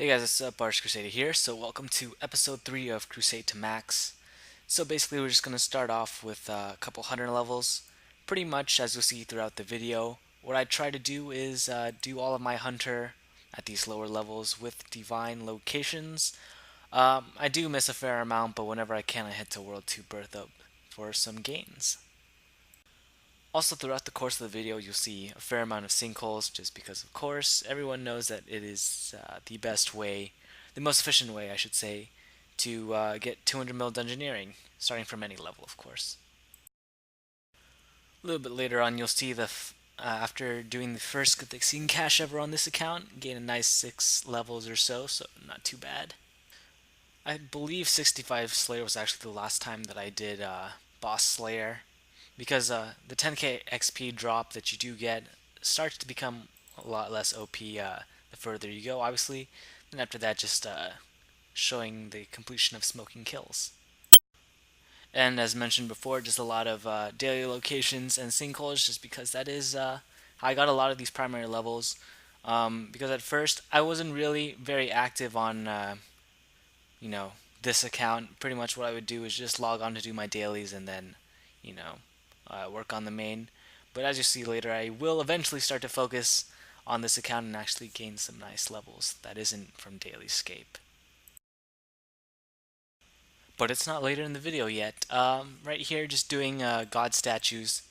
Hey guys, what's up? Crusader here. So welcome to episode 3 of Crusade to Max. So basically we're just going to start off with a couple hunter levels. Pretty much as you'll see throughout the video, what I try to do is do all of my hunter at these lower levels with divine locations. I do miss a fair amount, but whenever I can I head to World 2 Birth Up for some gains. Also, throughout the course of the video, you'll see a fair amount of sinkholes, just because, of course, everyone knows that it is the best way, the most efficient way, I should say, to get 200 mil dungeoneering, starting from any level, of course. A little bit later on, you'll see after doing the first Gothic cache ever on this account, gain a nice 6 levels or so not too bad. I believe 65 Slayer was actually the last time that I did Boss Slayer, because the 10k XP drop that you do get starts to become a lot less OP the further you go, obviously. And after that, just showing the completion of smoking kills. And as mentioned before, just a lot of daily locations and sinkholes, just because that is how I got a lot of these primary levels. Because at first, I wasn't really very active on, you know, this account. Pretty much what I would do is just log on to do my dailies and then, you know, work on the main. But as you see later, I will eventually start to focus on this account and actually gain some nice levels that isn't from Daily Scape. But it's not later in the video yet. Right here, just doing god statues.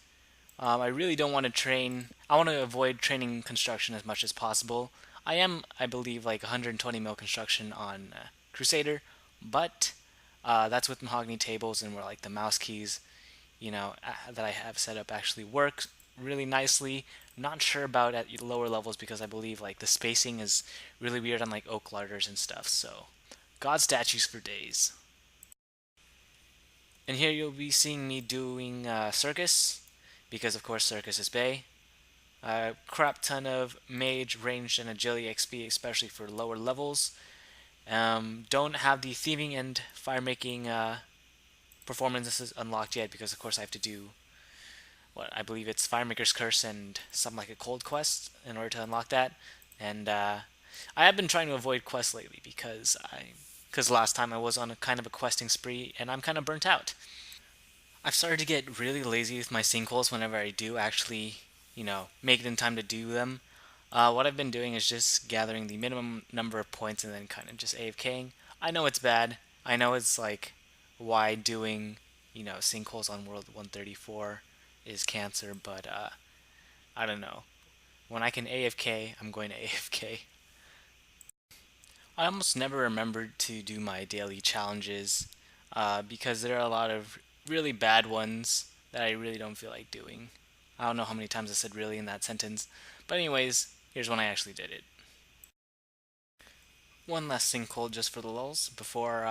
I really don't want to train. I want to avoid training construction as much as possible. I am, I believe, like 120 mil construction on Crusaderr, but that's with mahogany tables and where like the mouse keys, that I have set up actually work really nicely. Not sure about at lower levels because I believe like the spacing is really weird on like oak larders and stuff. So, god statues for days. And here you'll be seeing me doing Circus, because of course Circus is Bay. A crap ton of mage, ranged, and agility XP, especially for lower levels. Don't have the thieving and fire making performances unlocked yet, because of course I have to do what I believe it's Firemaker's Curse and something like a cold quest in order to unlock that. And I have been trying to avoid quests lately because last time I was on a kind of a questing spree and I'm kind of burnt out. I've started to get really lazy with my sinkholes whenever I do actually, make it in time to do them. What I've been doing is just gathering the minimum number of points and then kind of just AFKing. I know it's bad. I know it's like why doing, sinkholes on World 134 is cancer, but I don't know. When I can AFK, I'm going to AFK. I almost never remembered to do my daily challenges because there are a lot of really bad ones that I really don't feel like doing. I don't know how many times I said really in that sentence. But anyways, here's when I actually did it. One last sinkhole just for the lulz before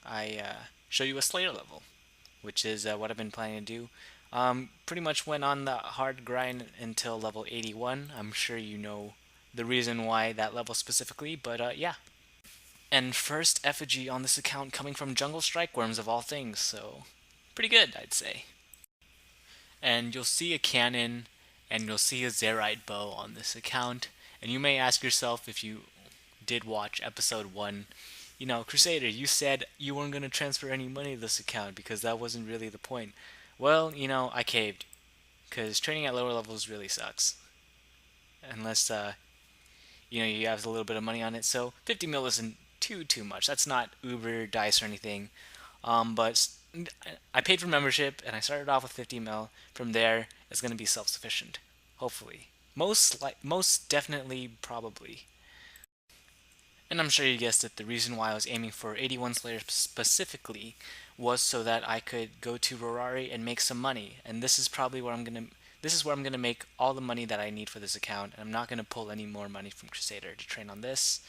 I show you a Slayer level, which is what I've been planning to do. Pretty much went on the hard grind until level 81. I'm sure you know the reason why that level specifically, but yeah. And first effigy on this account coming from Jungle Strikeworms of all things, so pretty good, I'd say. And you'll see a cannon, and you'll see a Zerite bow on this account, and you may ask yourself if you did watch episode 1, Crusader, you said you weren't going to transfer any money to this account because that wasn't really the point. Well, I caved, because training at lower levels really sucks. Unless, you have a little bit of money on it, so 50 mil isn't too much. That's not Uber dice or anything. But I paid for membership and I started off with 50 mil. From there, it's going to be self-sufficient, hopefully. Most definitely, probably. And I'm sure you guessed it. The reason why I was aiming for 81 Slayer specifically was so that I could go to Rorarii and make some money. And this is probably where I'm gonna make all the money that I need for this account. And I'm not gonna pull any more money from Crusader to train on this.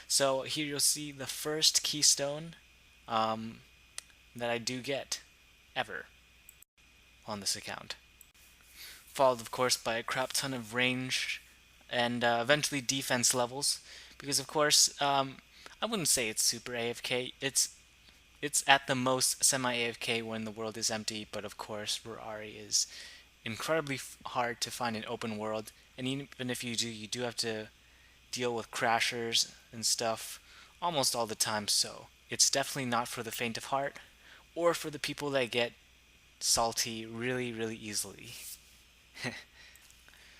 So here you'll see the first keystone that I do get ever on this account. Followed, of course, by a crap ton of range and eventually defense levels. Because, of course, I wouldn't say it's super AFK. It's at the most semi-AFK when the world is empty, but of course, Rorarii is incredibly hard to find in open world. And even if you do have to deal with crashers and stuff almost all the time, so it's definitely not for the faint of heart or for the people that get salty really, really easily.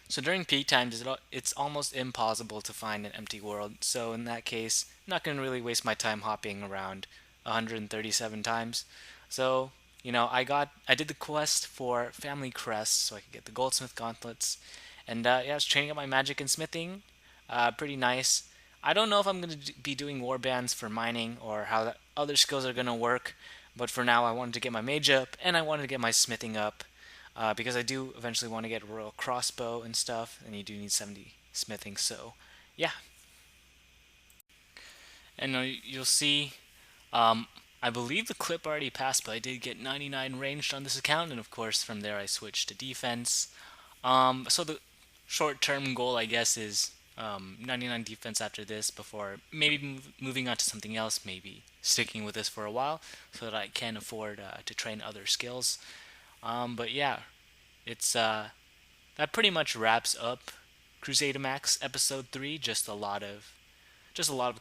So during peak times, it's almost impossible to find an empty world. So in that case, I'm not going to really waste my time hopping around 137 times. So, I did the quest for family crests so I could get the goldsmith gauntlets. And yeah, I was training up my magic and smithing. Pretty nice. I don't know if I'm going to be doing warbands for mining or how the other skills are going to work. But for now, I wanted to get my mage up and I wanted to get my smithing up because I do eventually want to get a royal crossbow and stuff, and you do need 70 smithing. So, yeah, and you'll see. Um, I believe the clip already passed, but I did get 99 ranged on this account, and of course from there I switched to defense. So the short-term goal, I guess, is 99 defense after this before maybe moving on to something else, maybe sticking with this for a while so that I can afford to train other skills. But yeah, it's that pretty much wraps up Crusader Max episode 3. Just a lot of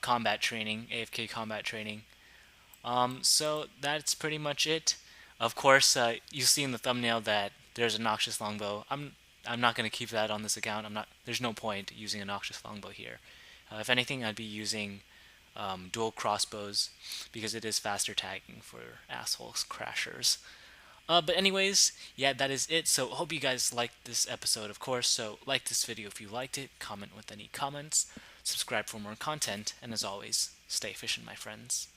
combat training, AFK combat training. So that's pretty much it. Of course, you see in the thumbnail that there's a noxious longbow. I'm not going to keep that on this account. I'm not. There's no point using a noxious longbow here. If anything, I'd be using dual crossbows because it is faster tagging for assholes crashers. But anyways, yeah, that is it. So hope you guys liked this episode, of course. So like this video if you liked it, comment with any comments, subscribe for more content, and as always, stay fishing, my friends.